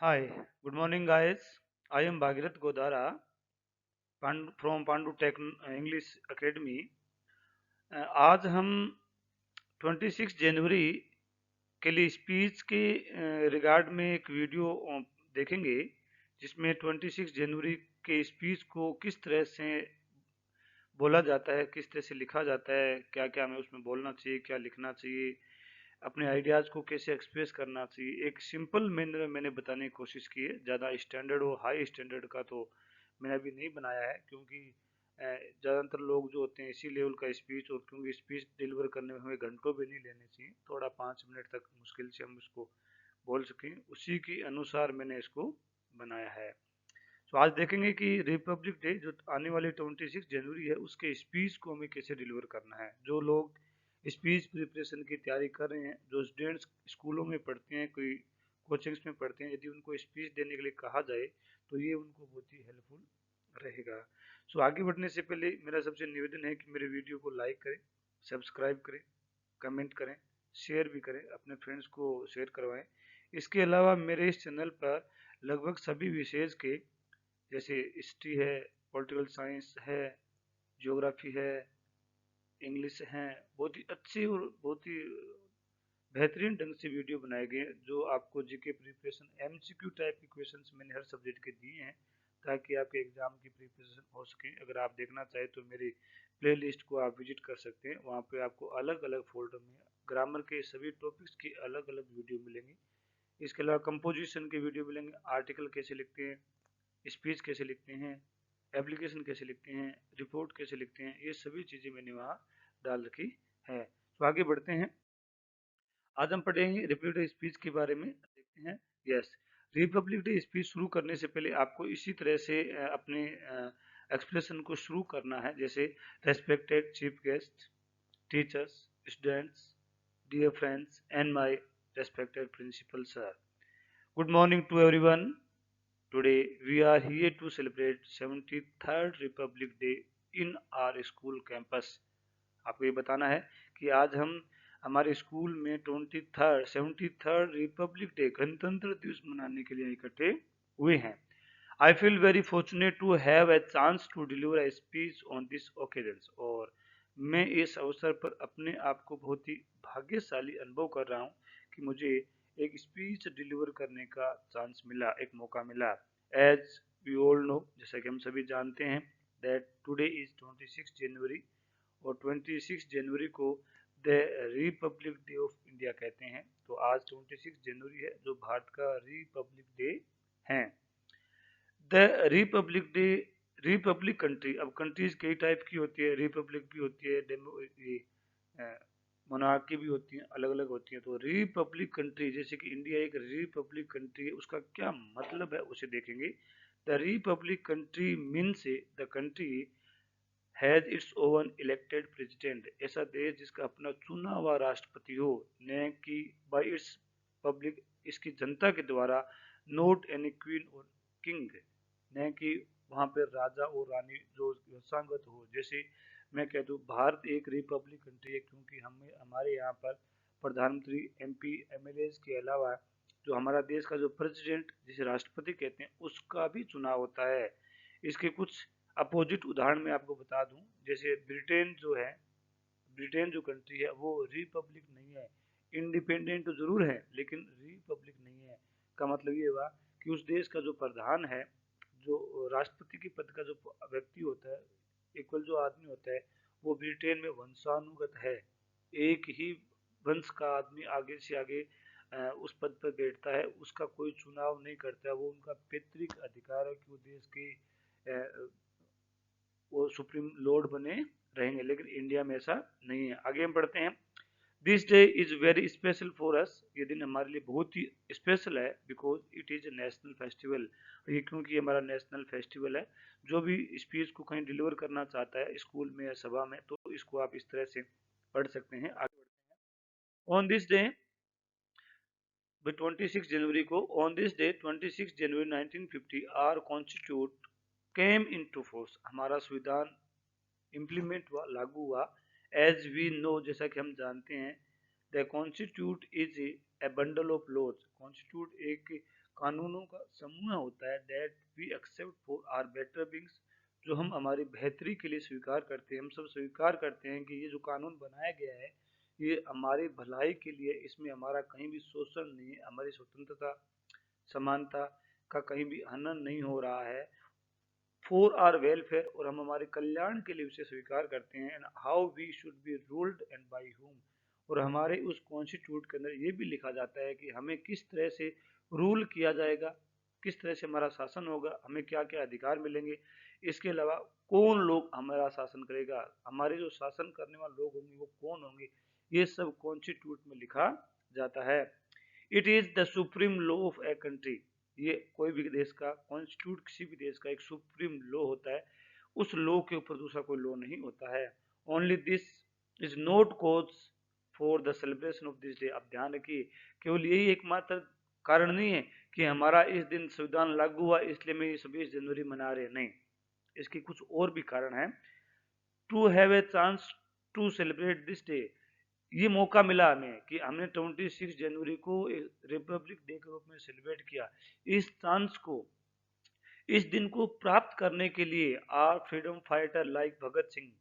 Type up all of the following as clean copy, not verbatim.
Hi, good morning, guys. I am Bhagirath Godara from Pandu Tech English Academy. आज हम 26 जनवरी के लिए speech के रिगार्ड में एक वीडियो देखेंगे जिसमें 26 जनवरी के स्पीच को किस तरह से बोला जाता है, किस तरह से लिखा जाता है, क्या क्या हमें उसमें बोलना चाहिए, क्या लिखना चाहिए, अपने आइडियाज़ को कैसे एक्सप्रेस करना चाहिए। एक सिंपल मैनर में मैंने बताने की कोशिश की है। ज़्यादा स्टैंडर्ड और हाई स्टैंडर्ड का तो मैंने अभी नहीं बनाया है, क्योंकि ज़्यादातर लोग जो होते हैं इसी लेवल का स्पीच, और क्योंकि स्पीच डिलीवर करने में हमें घंटों भी नहीं लेने चाहिए, थोड़ा 5 मिनट तक मुश्किल से हम उसको बोल सकें, उसी के अनुसार मैंने इसको बनाया है। तो आज देखेंगे कि रिपब्लिक डे जो आने वाली 26 जनवरी है उसके स्पीच को हमें कैसे डिलीवर करना है। जो लोग स्पीच प्रिपरेशन की तैयारी कर रहे हैं, जो स्टूडेंट्स स्कूलों में पढ़ते हैं, कोई कोचिंग्स में पढ़ते हैं, यदि उनको स्पीच देने के लिए कहा जाए तो ये उनको बहुत ही हेल्पफुल रहेगा। सो आगे बढ़ने से पहले मेरा सबसे निवेदन है कि मेरे वीडियो को लाइक करें, सब्सक्राइब करें, कमेंट करें, शेयर भी करें, अपने फ्रेंड्स को शेयर करवाएं। इसके अलावा मेरे इस चैनल पर लगभग सभी विषय के, जैसे हिस्ट्री है, पॉलिटिकल साइंस है, ज्योग्राफी है, इंग्लिश है, बहुत ही अच्छी और बहुत ही बेहतरीन ढंग से वीडियो बनाए गए हैं, जो आपको जीके प्रिपरेशन एमसीक्यू टाइप की क्वेश्चंस मैंने हर सब्जेक्ट के दिए हैं, ताकि आपके एग्जाम की प्रिपरेशन हो सके। अगर आप देखना चाहें तो मेरी प्लेलिस्ट को आप विजिट कर सकते हैं, वहाँ पे आपको अलग अलग फोल्डर में ग्रामर के सभी टॉपिक्स की अलग अलग वीडियो मिलेंगी। इसके अलावा कंपोजिशन के वीडियो मिलेंगे, आर्टिकल कैसे लिखते हैं, स्पीच कैसे लिखते हैं, एप्लीकेशन कैसे लिखते हैं, रिपोर्ट कैसे लिखते हैं, ये सभी चीज़ें मैंने वहाँ डाल रखी है। तो आगे बढ़ते हैं। आज हम पढ़ेंगे रिपब्लिक डे स्पीच के बारे में, देखते हैं। यस, रिपब्लिक डे स्पीच शुरू करने से पहले आपको इसी तरह से अपने एक्सप्रेशन को शुरू करना है, जैसे respected chief guest, teachers, students, dear friends and my respected principal sir, good morning to everyone. Today we are here to celebrate 73rd Republic Day in our school campus. आपको ये बताना है कि आज हम हमारे स्कूल में 73rd रिपब्लिक डे, गणतंत्र दिवस मनाने के लिए इकट्ठे हुए हैं। I feel very fortunate to have a chance to deliver a speech on this occasion. और मैं इस अवसर पर अपने आप को बहुत ही भाग्यशाली अनुभव कर रहा हूँ कि मुझे एक स्पीच डिलीवर करने का चांस मिला, एक मौका मिला। एज वी ऑल नो, जैसा कि हम सभी जानते हैं, दैट टुडे इज 26 जनवरी, और 26 जनवरी को the Republic day of India कहते हैं। तो आज 26 जनवरी है, जो भारत का रिपब्लिक डे है। The Republic day, Republic country, अब कंट्रीज कई टाइप की होती है, रिपब्लिक भी होती है, मोनार्की भी होती है, अलग अलग होती है। तो रिपब्लिक कंट्री, जैसे कि इंडिया एक रिपब्लिक कंट्री है, उसका क्या मतलब है उसे देखेंगे। The Republic country means the country has its oven elected president, ऐसा देश जिसका अपना चुना हुआ राष्ट्रपति हो, न कि बाई इट्स पब्लिक, इसकी जनता के द्वारा, नोट एनी क्वीन और किंग, न कि वहाँ पर राजा और रानी जो वंशागत हो। जैसे मैं कह दूँ, भारत एक रिपब्लिक कंट्री है क्योंकि हमें हमारे यहाँ पर प्रधानमंत्री, एमपी, एमएलए के अलावा जो हमारा देश का जो प्रेसिडेंट, जिसे राष्ट्रपति कहते हैं, उसका भी चुनाव होता है। इसके कुछ अपोजिट उदाहरण मैं आपको बता दूं, जैसे ब्रिटेन जो है, ब्रिटेन जो कंट्री है वो रिपब्लिक नहीं है, इंडिपेंडेंट तो जरूर है लेकिन रिपब्लिक नहीं है। का मतलब ये हुआ कि उस देश का जो प्रधान है, जो राष्ट्रपति के पद का जो व्यक्ति होता है, इक्वल जो आदमी होता है, वो ब्रिटेन में वंशानुगत है। एक ही वंश का आदमी आगे से आगे उस पद पर बैठता है, उसका कोई चुनाव नहीं करता है, वो उनका पैतृक अधिकार है कि वो देश के वो सुप्रीम लॉर्ड बने रहेंगे। लेकिन इंडिया में ऐसा नहीं है। आगे हम बढ़ते हैं। This day is very special for us, ये दिन हमारे लिए बहुत ही स्पेशल है, because it is a national festival. ये क्योंकि हमारा नेशनल फेस्टिवल है। जो भी स्पीच को कहीं डिलीवर करना चाहता है स्कूल में या सभा में, तो इसको आप इस तरह से पढ़ सकते हैं। आगे ऑन दिस डे, 26 जनवरी को, on this day 26 January 1950 our constitute came into force, हमारा संविधान इम्प्लीमेंट हुआ, लागू हुआ। एज वी नो, जैसा कि हम जानते हैं, the constitute is a bundle of laws, constitute एक कानूनों का समूह होता है, that we accept for our better beings, जो हम हमारी बेहतरी के लिए स्वीकार करते हैं। हम सब स्वीकार करते हैं कि ये जो कानून बनाया गया है ये हमारी भलाई के लिए, इसमें हमारा कहीं भी शोषण नहीं है, हमारी स्वतंत्रता समानता का कहीं भी हनन नहीं हो रहा है, फॉर आर वेलफेयर, और हम हमारे कल्याण के लिए उसे स्वीकार करते हैं, and how we should be ruled and by whom, और हमारे उस कॉन्स्टिट्यूट के अंदर ये भी लिखा जाता है कि हमें किस तरह से रूल किया जाएगा, किस तरह से हमारा शासन होगा, हमें क्या क्या अधिकार मिलेंगे, इसके अलावा कौन लोग हमारा शासन करेगा, हमारे जो शासन करने वाले लोग होंगे वो कौन होंगे, ये सब कॉन्स्टिट्यूट में लिखा जाता है। It is the supreme law of a country, ये कोई भी देश का कॉन्स्टिट्यूट, किसी भी देश का एक सुप्रीम लॉ होता है, उस लॉ के ऊपर दूसरा कोई लॉ नहीं होता है। Only this is not cause for the celebration of this day. अब ध्यान रखिए, केवल यही एकमात्र कारण नहीं है कि हमारा इस दिन संविधान लागू हुआ इसलिए मैं 26 जनवरी मना रहे, नहीं, इसके कुछ और भी कारण है। To have a chance to celebrate this day, ये मौका मिला हमें कि हमने 26 जनवरी को रिपब्लिक डे के रूप में सेलिब्रेट किया। इस चांस को, इस दिन को प्राप्त करने के लिए our freedom fighter like Bhagat Singh,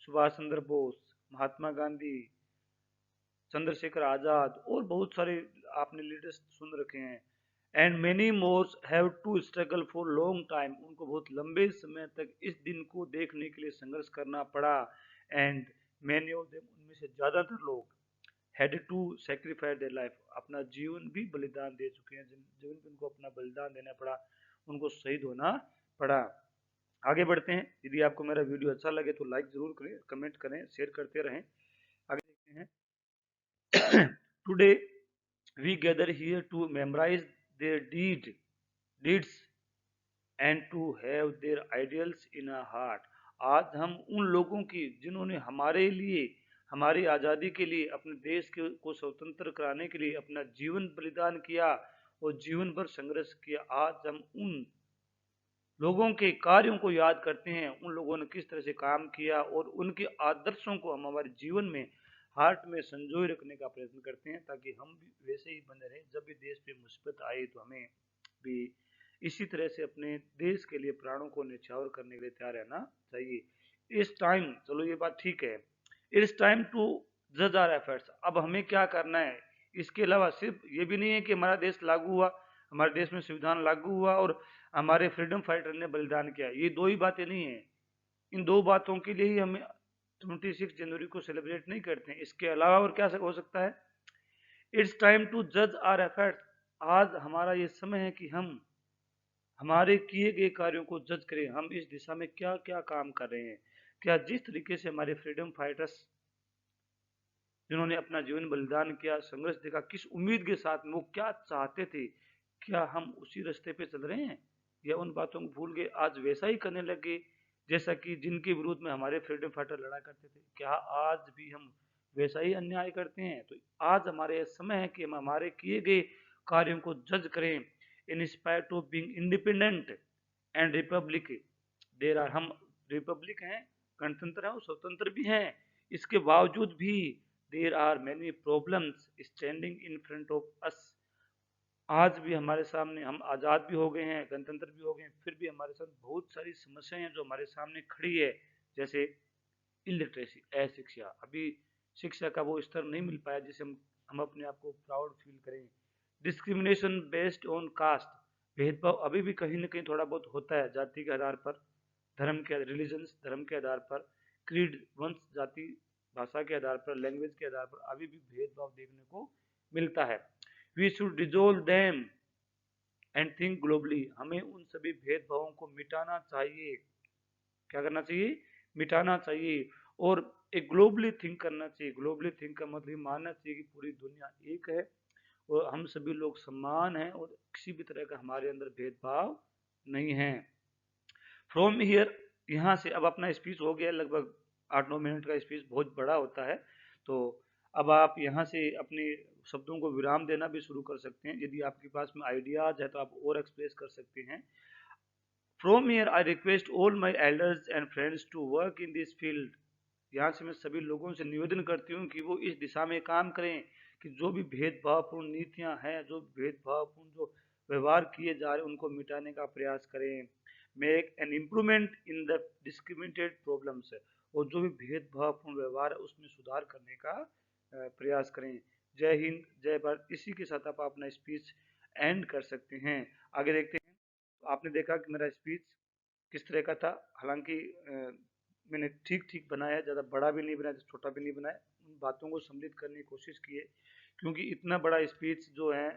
Subhash Chandra Bose, Mahatma Gandhi, Chandrashekhar Azad और बहुत सारे आपने लीडर्स सुन रखे हैं, and many more have to struggle for long time, उनको बहुत लंबे समय तक इस दिन को देखने के लिए संघर्ष करना पड़ा, एंड मैनी ऑफ देम, उनमें से ज्यादातर लोग had to sacrifice their life, अपना जीवन भी बलिदान दे चुके हैं, जिन उनको अपना बलिदान देना पड़ा, उनको शहीद होना पड़ा। आगे बढ़ते हैं। यदि आपको मेरा वीडियो अच्छा लगे तो लाइक जरूर करें, कमेंट करें, शेयर करते रहें। आगे देखते हैं। Today we gather here to memorise their deeds and to have their ideals in our heart, आज हम उन लोगों की जिन्होंने हमारे लिए, हमारी आज़ादी के लिए, अपने देश को स्वतंत्र कराने के लिए अपना जीवन बलिदान किया और जीवन भर संघर्ष किया, आज हम उन लोगों के कार्यों को याद करते हैं, उन लोगों ने किस तरह से काम किया और उनके आदर्शों को हम हमारे जीवन में हार्ट में संजोए रखने का प्रयत्न करते हैं, ताकि हम भी वैसे ही बने रहें, जब भी देश पे मुसीबत आए तो हमें भी इसी तरह से अपने देश के लिए प्राणों को न्यौछावर करने के लिए तैयार रहना चाहिए। इस टाइम, चलो ये बात ठीक है, इट्स टाइम टू जज आवर एफर्ट्स, अब हमें क्या करना है, इसके अलावा सिर्फ ये भी नहीं है कि हमारा देश लागू हुआ, हमारे देश में संविधान लागू हुआ और हमारे फ्रीडम फाइटर ने बलिदान किया, ये दो ही बातें नहीं है, इन दो बातों के लिए ही हम 26 जनवरी को सेलिब्रेट नहीं करते हैं, इसके अलावा और क्या हो सकता है। इट्स टाइम टू जज आवर एफर्ट्स, आज हमारा ये समय है कि हम हमारे किए गए कार्यों को जज करें, हम इस दिशा में क्या क्या काम कर रहे हैं, क्या जिस तरीके से हमारे फ्रीडम फाइटर्स जिन्होंने अपना जीवन बलिदान किया, संघर्ष देखा, किस उम्मीद के साथ वो क्या चाहते थे, क्या हम उसी रास्ते पे चल रहे हैं या उन बातों को भूल गए, आज वैसा ही करने लगे जैसा कि जिनके विरोध में हमारे फ्रीडम फाइटर लड़ा करते थे, क्या आज भी हम वैसा ही अन्याय करते हैं। तो आज हमारे समय है कि हम हमारे किए गए कार्यों को जज करें, in spite of being independent and republic, there are, हम रिपब्लिक हैं, गणतंत्र है और स्वतंत्र भी हैं, इसके बावजूद भी there are many problems standing in front of us, आज भी हमारे सामने, हम आज़ाद भी हो गए हैं, गणतंत्र भी हो गए हैं, फिर भी हमारे साथ बहुत सारी समस्याएं हैं जो हमारे सामने खड़ी है, जैसे इलिटरेसी, अशिक्षा, अभी शिक्षा का वो स्तर नहीं मिल पाया जिसे हम अपने आप को प्राउड फील करें। डिस्क्रिमिनेशन बेस्ड ऑन कास्ट, भेदभाव अभी भी कहीं ना कहीं थोड़ा बहुत होता है, जाति के आधार पर, धर्म के, रिलीजन्स धर्म के आधार पर, क्रीड वंश जाति भाषा के आधार पर, लैंग्वेज के आधार पर अभी भी भेदभाव देखने को मिलता है। We should dissolve them and think globally, हमें उन सभी भेदभावों को मिटाना चाहिए, क्या करना चाहिए, मिटाना चाहिए, और एक ग्लोबली थिंक करना चाहिए। ग्लोबली थिंक का मतलब मानना चाहिए कि पूरी दुनिया एक है और हम सभी लोग समान हैं और किसी भी तरह का हमारे अंदर भेदभाव नहीं है। फ्रॉम हियर, यहाँ से अब अपना स्पीच हो गया, लगभग 8-9 मिनट का स्पीच बहुत बड़ा होता है, तो अब आप यहाँ से अपने शब्दों को विराम देना भी शुरू कर सकते हैं, यदि आपके पास में आइडियाज है तो आप और एक्सप्रेस कर सकते हैं। From here I request all my elders and friends to work in this field, यहाँ से मैं सभी लोगों से निवेदन करती हूँ कि वो इस दिशा में काम करें, कि जो भी भेदभावपूर्ण नीतियां हैं, जो भेदभावपूर्ण जो व्यवहार किए जा रहे हैं, उनको मिटाने का प्रयास करें। Make an improvement in the discriminated problems, और जो भी भेदभावपूर्ण व्यवहार है उसमें सुधार करने का प्रयास करें। जय हिंद, जय भारत। इसी के साथ आप अपना स्पीच एंड कर सकते हैं। आगे देखते हैं। आपने देखा कि मेरा स्पीच किस तरह का था। हालांकि मैंने ठीक ठीक बनाया, ज़्यादा बड़ा भी नहीं बनाया, छोटा भी नहीं बनाया। उन बातों को सम्मिलित करने की कोशिश की है, क्योंकि इतना बड़ा स्पीच जो है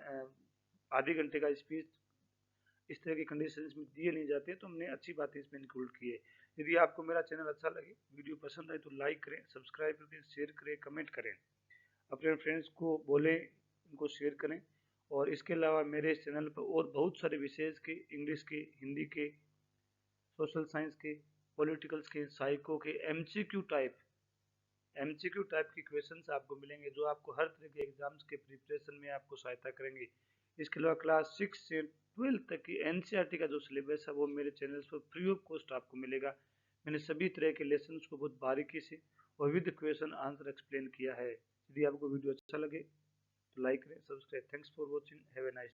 आधे घंटे का स्पीच इस तरह की कंडीशंस में दिए नहीं जाते, तो हमने अच्छी बातें इसमें इंक्लूड की है। यदि आपको मेरा चैनल अच्छा लगे, वीडियो पसंद आए तो लाइक करें, सब्सक्राइब करें, शेयर करें, कमेंट करें, अपने फ्रेंड्स को बोलें, उनको शेयर करें। और इसके अलावा मेरे इस चैनल पर और बहुत सारे विषय के, इंग्लिश के, हिंदी के, सोशल साइंस के, पॉलिटिकल्स के, साइको के, एमसीक्यू टाइप की क्वेश्चंस आपको मिलेंगे, जो आपको हर तरह के एग्जाम्स के प्रिपरेशन में आपको सहायता करेंगे। इसके अलावा क्लास 6 से 12 तक की एनसीईआरटी का जो सिलेबस है वो मेरे चैनल पर फ्री ऑफ कॉस्ट आपको मिलेगा। मैंने सभी तरह के लेसन्स को बहुत बारीकी से और विद क्वेश्चन आंसर एक्सप्लेन किया है। यदि आपको वीडियो अच्छा लगे तो लाइक करें, subscribe. Thanks for watching, have a nice